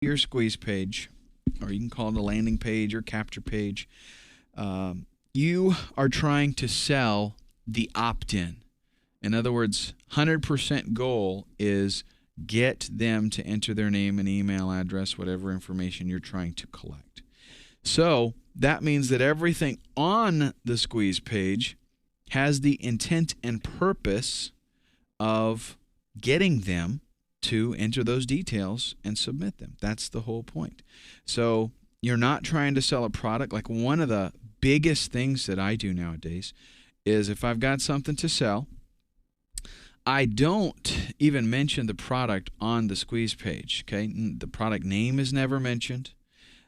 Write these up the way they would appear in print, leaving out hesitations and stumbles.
your squeeze page, or you can call it a landing page or capture page. You are trying to sell the opt-in. In other words, 100% goal is get them to enter their name and email address, whatever information you're trying to collect. So that means that everything on the squeeze page has the intent and purpose of getting them to enter those details and submit them. That's the whole point. So you're not trying to sell a product. Like, one of the biggest things that I do nowadays is, if I've got something to sell, I don't even mention the product on the squeeze page. Okay, the product name is never mentioned.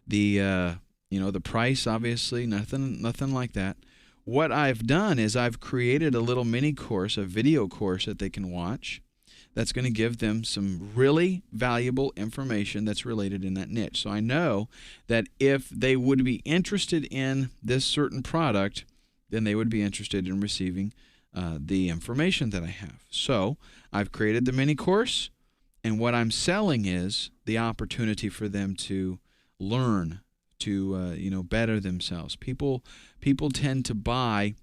The the price, obviously, nothing like that. What I've done is I've created a little mini course, a video course that they can watch, that's going to give them some really valuable information that's related in that niche. So I know that if they would be interested in this certain product, then they would be interested in receiving the information that I have. So I've created the mini course, and what I'm selling is the opportunity for them to learn, to better themselves. People tend to buy.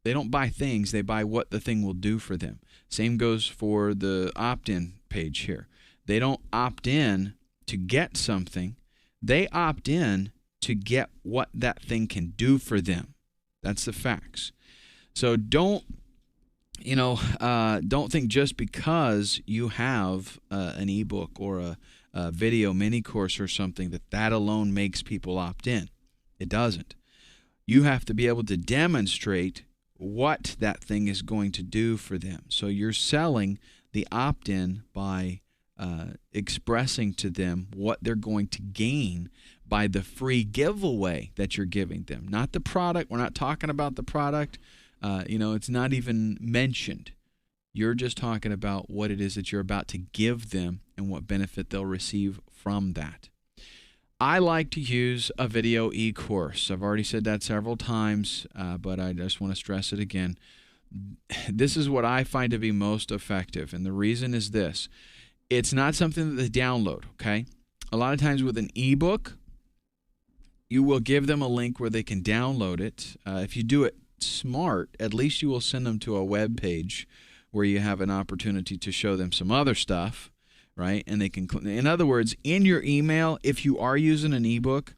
They don't buy things, they buy what the thing will do for them. Same goes for the opt-in page here. They don't opt in to get something. They opt in to get what that thing can do for them. That's the facts. So don't think just because you have an ebook or a video mini course or something that alone makes people opt in. It doesn't. You have to be able to demonstrate what that thing is going to do for them. So you're selling the opt-in by expressing to them what they're going to gain by the free giveaway that you're giving them. Not the product. We're not talking about the product. It's not even mentioned. You're just talking about what it is that you're about to give them and what benefit they'll receive from that. I like to use a video e-course. I've already said that several times, but I just want to stress it again. This is what I find to be most effective, and the reason is this. It's not something that they download, okay? A lot of times with an ebook, you will give them a link where they can download it. If you do it smart, at least you will send them to a web page where you have an opportunity to show them some other stuff, right? And they can, in other words, in your email, if you are using an ebook,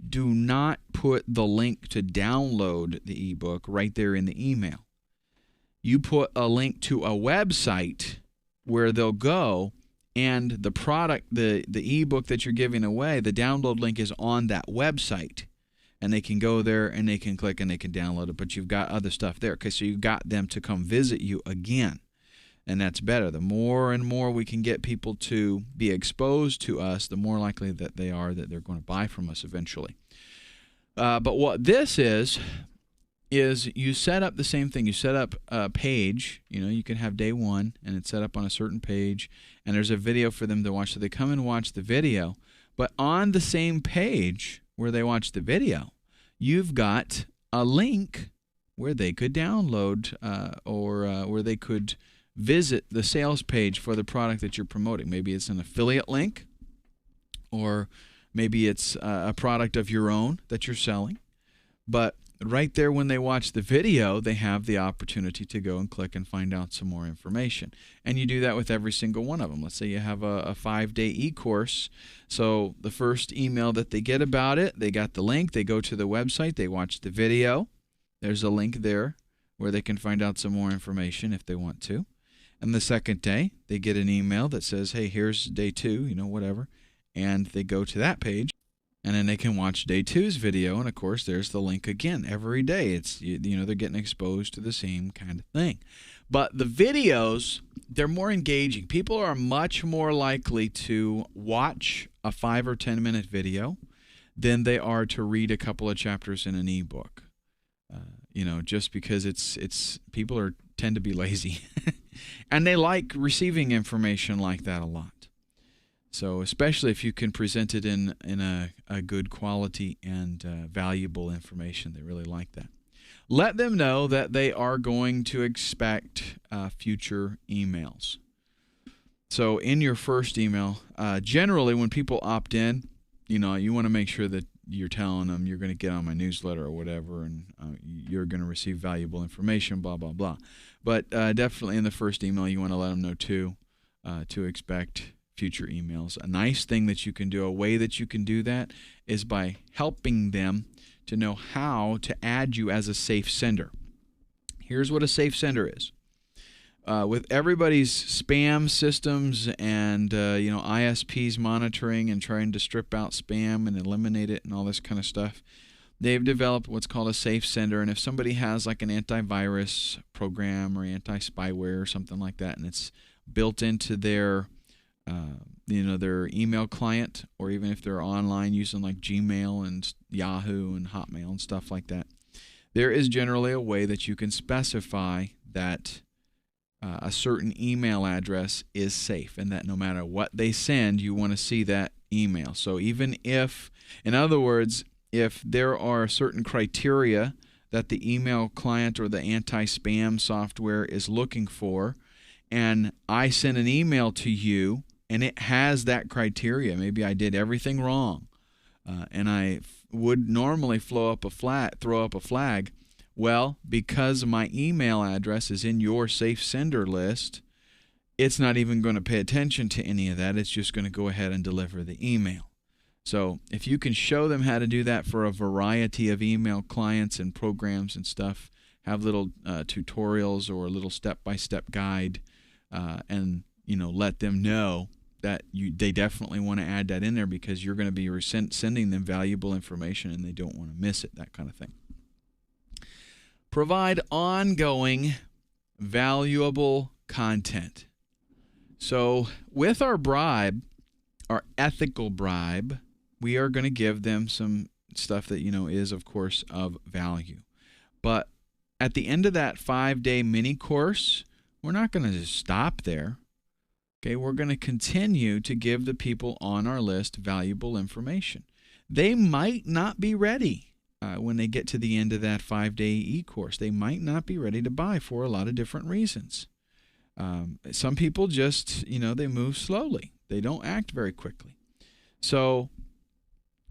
do not put the link to download the ebook right there in the email. You put a link to a website where they'll go, and the product, the ebook that you're giving away, the download link is on that website. And they can go there and they can click and they can download it, but you've got other stuff there. Okay, so you got them to come visit you again. And that's better. The more and more we can get people to be exposed to us, the more likely that they are that they're going to buy from us eventually. But what this is you set up the same thing. You set up a page. You can have day one, and it's set up on a certain page, and there's a video for them to watch. So they come and watch the video. But on the same page where they watch the video, you've got a link where they could download or where they could visit the sales page for the product that you're promoting. Maybe it's an affiliate link, or maybe it's a product of your own that you're selling. But right there when they watch the video, they have the opportunity to go and click and find out some more information. And you do that with every single one of them. Let's say you have a 5-day e-course. So the first email that they get about it, they got the link, they go to the website, they watch the video. There's a link there where they can find out some more information if they want to. And the second day, they get an email that says, hey, here's day 2, whatever. And they go to that page. And then they can watch day 2's video, and of course, there's the link again every day. It's they're getting exposed to the same kind of thing. But the videos, they're more engaging. People are much more likely to watch a 5 or 10 minute video than they are to read a couple of chapters in an ebook. Just because it's people tend to be lazy, and they like receiving information like that a lot. So especially if you can present it in a good quality and valuable information, they really like that. Let them know that they are going to expect future emails. So in your first email, generally when people opt in, you want to make sure that you're telling them you're going to get on my newsletter or whatever, and you're going to receive valuable information, blah, blah, blah. But definitely in the first email, you want to let them know too, to expect future emails. A nice thing that you can do, a way that you can do that, is by helping them to know how to add you as a safe sender. Here's what a safe sender is. With everybody's spam systems and ISPs monitoring and trying to strip out spam and eliminate it and all this kind of stuff, they've developed what's called a safe sender. And if somebody has like an antivirus program or anti-spyware or something like that, and it's built into their their email client, or even if they're online using like Gmail and Yahoo and Hotmail and stuff like that, there is generally a way that you can specify that a certain email address is safe, and that no matter what they send, you want to see that email. So even if, in other words, if there are certain criteria that the email client or the anti-spam software is looking for, and I send an email to you and it has that criteria, maybe I did everything wrong, and I would normally throw up a flag. Well, because my email address is in your safe sender list, it's not even going to pay attention to any of that. It's just going to go ahead and deliver the email. So if you can show them how to do that for a variety of email clients and programs and stuff, have little tutorials or a little step-by-step guide, and let them know that they definitely want to add that in there, because you're going to be sending them valuable information and they don't want to miss it, that kind of thing. Provide ongoing, valuable content. So with our bribe, our ethical bribe, we are going to give them some stuff that is, of course, of value. But at the end of that 5-day mini course, we're not going to just stop there. Okay, we're going to continue to give the people on our list valuable information. They might not be ready. When they get to the end of that 5-day e-course, they might not be ready to buy for a lot of different reasons. Some people just, they move slowly. They don't act very quickly. So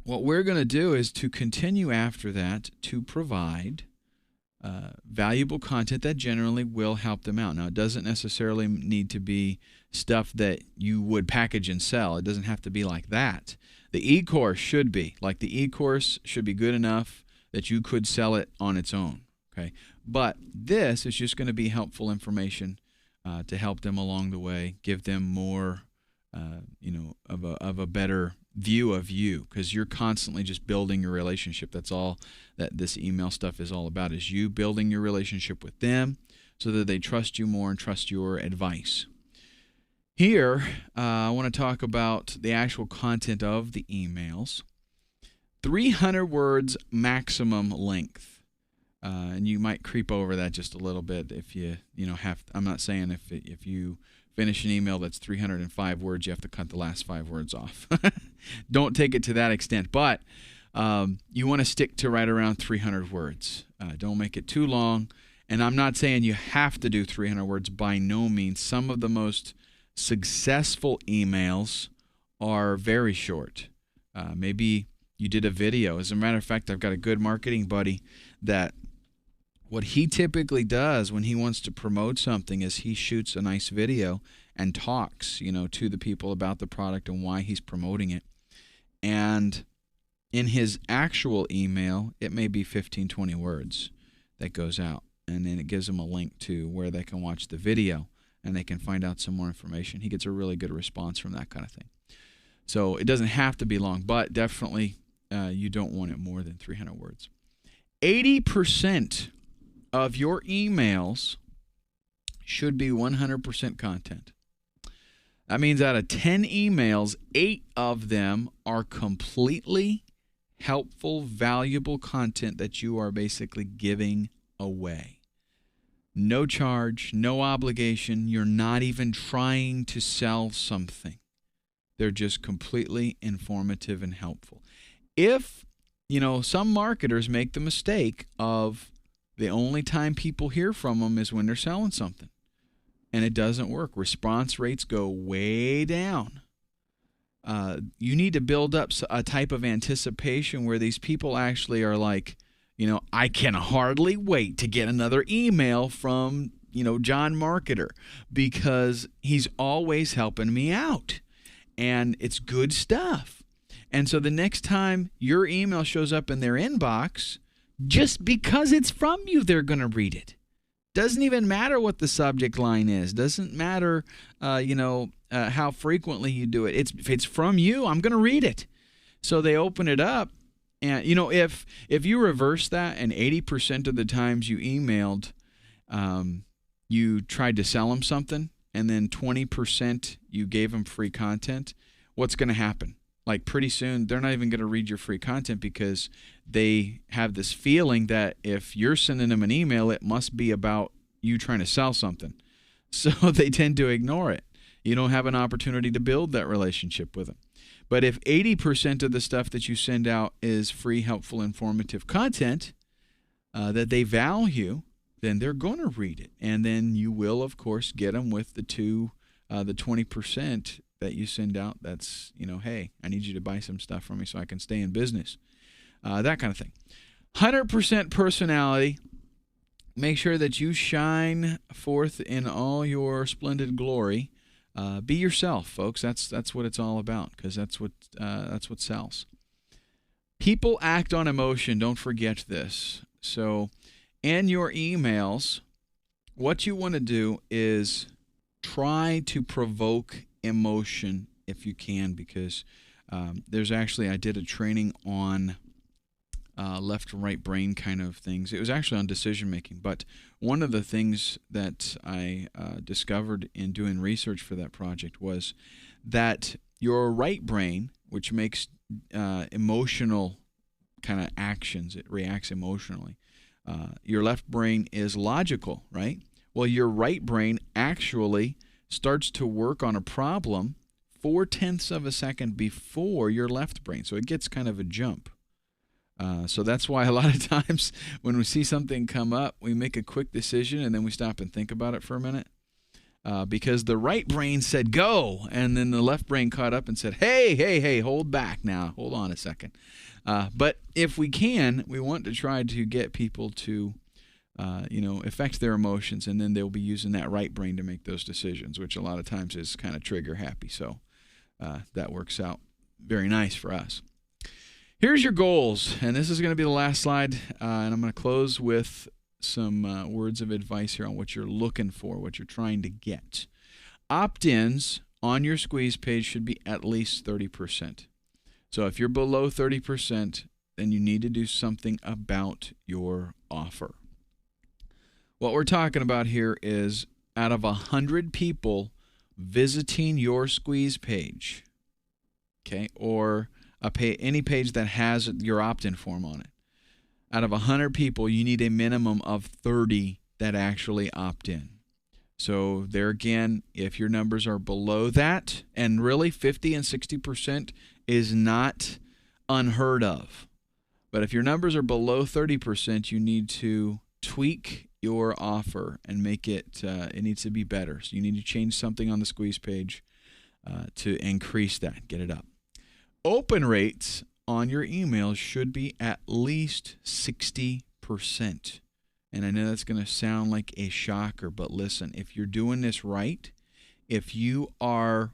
what we're going to do is to continue after that to provide valuable content that generally will help them out. Now, it doesn't necessarily need to be stuff that you would package and sell. It doesn't have to be like that. The e-course should be. Like, the e-course should be good enough that you could sell it on its own. Okay, but this is just going to be helpful information to help them along the way, give them more, of a better view of you, because you're constantly just building your relationship. That's all that this email stuff is all about, is you building your relationship with them so that they trust you more and trust your advice. Here, I want to talk about the actual content of the emails. 300 words maximum length. And you might creep over that just a little bit if you have. I'm not saying if you finish an email that's 305 words, you have to cut the last 5 words off. Don't take it to that extent, but you want to stick to right around 300 words. Don't make it too long. And I'm not saying you have to do 300 words, by no means. Some of the most successful emails are very short. Maybe you did a video. As a matter of fact, I've got a good marketing buddy that what he typically does when he wants to promote something is he shoots a nice video and talks, to the people about the product and why he's promoting it. And in his actual email, it may be 15, 20 words that goes out. And then it gives them a link to where they can watch the video and they can find out some more information. He gets a really good response from that kind of thing. So it doesn't have to be long, but definitely you don't want it more than 300 words. 80% of your emails should be 100% content. That means out of 10 emails, 8 of them are completely helpful, valuable content that you are basically giving away. No charge, no obligation. You're not even trying to sell something. They're just completely informative and helpful. If, some marketers make the mistake of the only time people hear from them is when they're selling something. and it doesn't work. Response rates go way down. You need to build up a type of anticipation where these people actually are like, I can hardly wait to get another email from, John Marketer, because he's always helping me out. And it's good stuff. And so the next time your email shows up in their inbox, just because it's from you, they're going to read it. Doesn't even matter what the subject line is. Doesn't matter, how frequently you do it. If it's from you, I'm going to read it. So they open it up. And, if you reverse that and 80% of the times you emailed, you tried to sell them something, and then 20% you gave them free content, what's going to happen? Like pretty soon, they're not even going to read your free content because they have this feeling that if you're sending them an email, it must be about you trying to sell something. So they tend to ignore it. You don't have an opportunity to build that relationship with them. But if 80% of the stuff that you send out is free, helpful, informative content that they value, then they're going to read it. And then you will, of course, get them with the 20% that you send out that's, hey, I need you to buy some stuff from me so I can stay in business. That kind of thing. 100% personality. Make sure that you shine forth in all your splendid glory. Be yourself, folks. That's what it's all about, because that's what sells. People act on emotion. Don't forget this. So in your emails, what you want to do is try to provoke emotion if you can, because there's actually, I did a training on left and right brain kind of things. It was actually on decision making, but one of the things that I discovered in doing research for that project was that your right brain, which makes emotional kind of actions, it reacts emotionally. Your left brain is logical, right? Well, your right brain actually starts to work on a problem 0.4 of a second before your left brain. So it gets kind of a jump. So that's why a lot of times when we see something come up, we make a quick decision and then we stop and think about it for a minute. Because the right brain said go, and then the left brain caught up and said, hey, hold back now. Hold on a second. But if we can, we want to try to get people to affect their emotions, and then they'll be using that right brain to make those decisions, which a lot of times is kind of trigger happy. So that works out very nice for us. Here's your goals, and this is going to be the last slide, and I'm going to close with some words of advice here on what you're looking for, what you're trying to get. Opt-ins on your squeeze page should be at least 30%. So if you're below 30%, then you need to do something about your offer. What we're talking about here is out of 100 people visiting your squeeze page, okay, or any page that has your opt-in form on it, out of 100 people, you need a minimum of 30 that actually opt in. So there again, if your numbers are below that, and really 50 and 60% is not unheard of. But if your numbers are below 30%, you need to tweak your offer and make it, it needs to be better. So you need to change something on the squeeze page to increase that, get it up. Open rates on your emails should be at least 60%. And I know that's going to sound like a shocker, but listen, if you're doing this right, if you are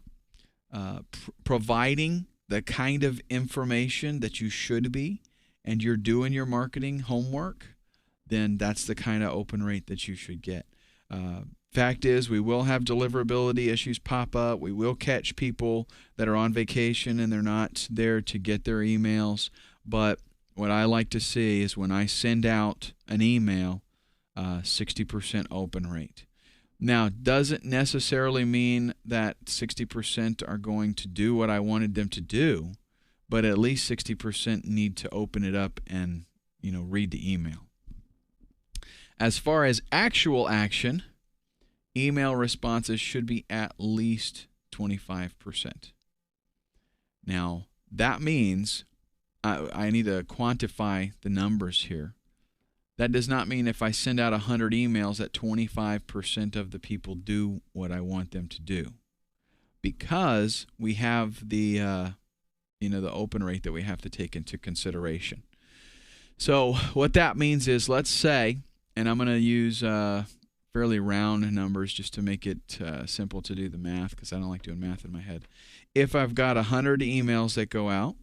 providing the kind of information that you should be, and you're doing your marketing homework, then that's the kind of open rate that you should get. Fact is, we will have deliverability issues pop up. We will catch people that are on vacation and they're not there to get their emails. But what I like to see is when I send out an email, 60% open rate. Now, doesn't necessarily mean that 60% are going to do what I wanted them to do, but at least 60% need to open it up and, read the email. As far as actual action, email responses should be at least 25%. Now, that means I need to quantify the numbers here. That does not mean if I send out 100 emails that 25% of the people do what I want them to do, because we have the the open rate that we have to take into consideration. So what that means is, let's say, and I'm going to use fairly round numbers just to make it simple to do the math, because I don't like doing math in my head. If I've got 100 emails that go out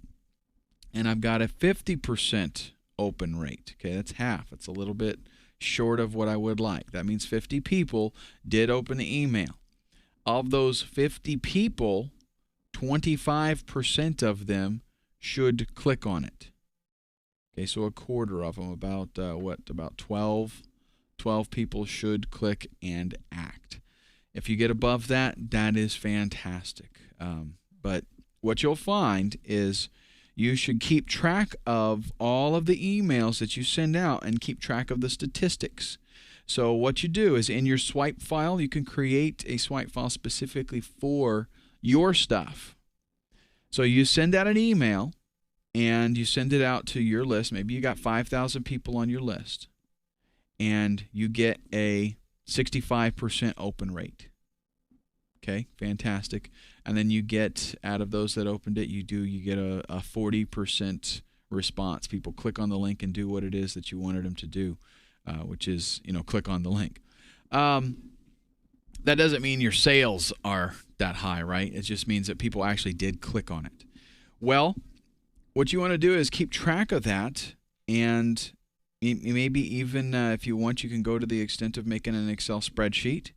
and I've got a 50% open rate, okay, that's half. It's a little bit short of what I would like. That means 50 people did open the email. Of those 50 people, 25% of them should click on it. Okay, so a quarter of them, about 12 people should click and act. If you get above that, that is fantastic. But what you'll find is you should keep track of all of the emails that you send out and keep track of the statistics. So what you do is, in your swipe file, you can create a swipe file specifically for your stuff. So you send out an email and you send it out to your list. Maybe you got 5,000 people on your list, and you get a 65% open rate. Okay, fantastic. And then you get, out of those that opened it, you get a 40% response. People click on the link and do what it is that you wanted them to do, which is, click on the link. That doesn't mean your sales are that high, right? It just means that people actually did click on it. Well, what you want to do is keep track of that, and maybe even if you want, you can go to the extent of making an Excel spreadsheet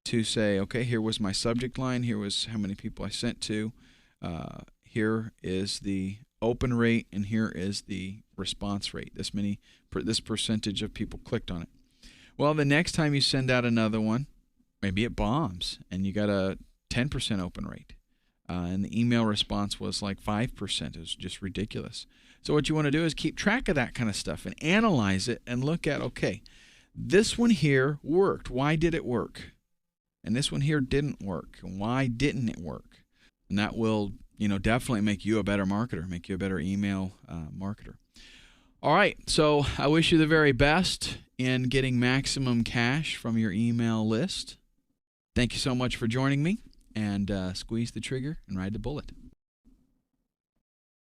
to say, okay, here was my subject line, here was how many people I sent to, here is the open rate, and here is the response rate. This percentage of people clicked on it. Well, the next time you send out another one, maybe it bombs and you got a 10% open rate, and the email response was like 5%. It was just ridiculous. So what you want to do is keep track of that kind of stuff and analyze it and look at, okay, this one here worked. Why did it work? And this one here didn't work. Why didn't it work? And that will, definitely make you a better marketer, make you a better email marketer. All right, so I wish you the very best in getting maximum cash from your email list. Thank you so much for joining me, and squeeze the trigger and ride the bullet.